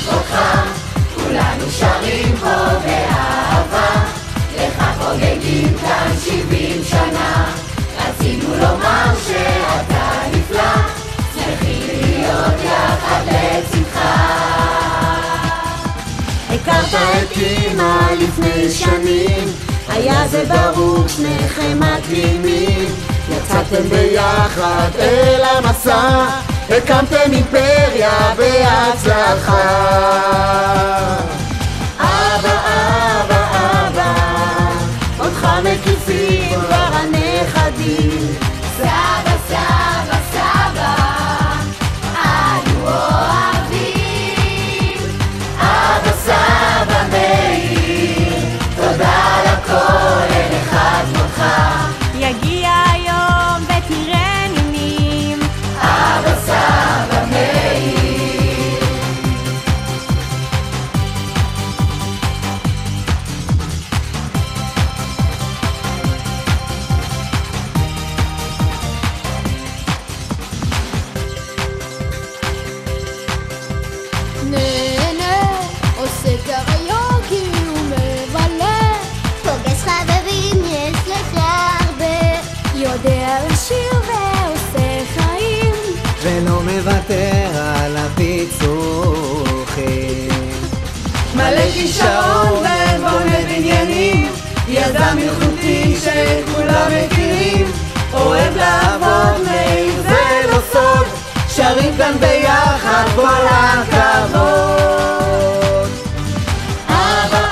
לכבודך, כולנו שרים פה באהבה, לך חוגגים כאן 70 שנה, רצינו לומר שאתה נפלא, שמחים להיות יחד לצדך. הכרת את אמא לפני שנים, היה זה ברור שניכם מתאימים, יצאתם ביחד אל המסע, הקמתם אימפריה בהצלחה. אבא, אבא, אבא, אותך מקיפים כבר הנכדים, סבא, סבא, סבא, אנו אוהבים. אבא, סבא, מאיר, תודה על הכל, אין אחד כמותך. יגיע היום ותראה נינים, אבא, סבא, מאיר. נהנה, עושה קריוקי ומבלה, פוגש חברים, יש לך הרבה, יודע לשיר ועושה חיים, ולא מוותר על הפיצוחים. מלא כישרון ובונה בניינים, יזם מלכותי שכולם מכירים, אוהב לעבוד מאיר זה לא סוד, שרים כאן ביחד כל הכבוד. אבא,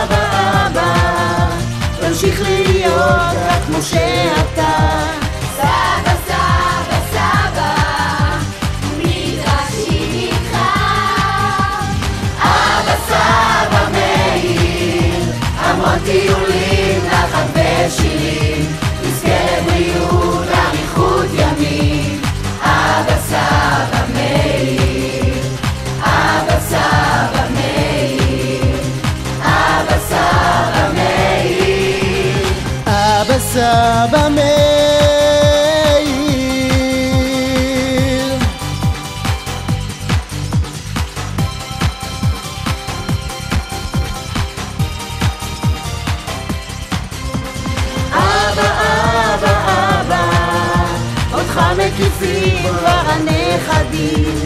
אבא, אבא, תמשיך להיות רק כמו שאתה, סבא, סבא, סבא, מתרגשים איתך. אבא, סבא, מאיר, המון טיולים, נחת ושירים, נזכה לבריאות, אריכות ימים. אבא, סבא, מאיר, אבא, סבא, מאיר, אבא, סבא, מאיר. אבא סבא מאיר, אבא, אבא, אבא, אותך מקיפים כבר הנכדים,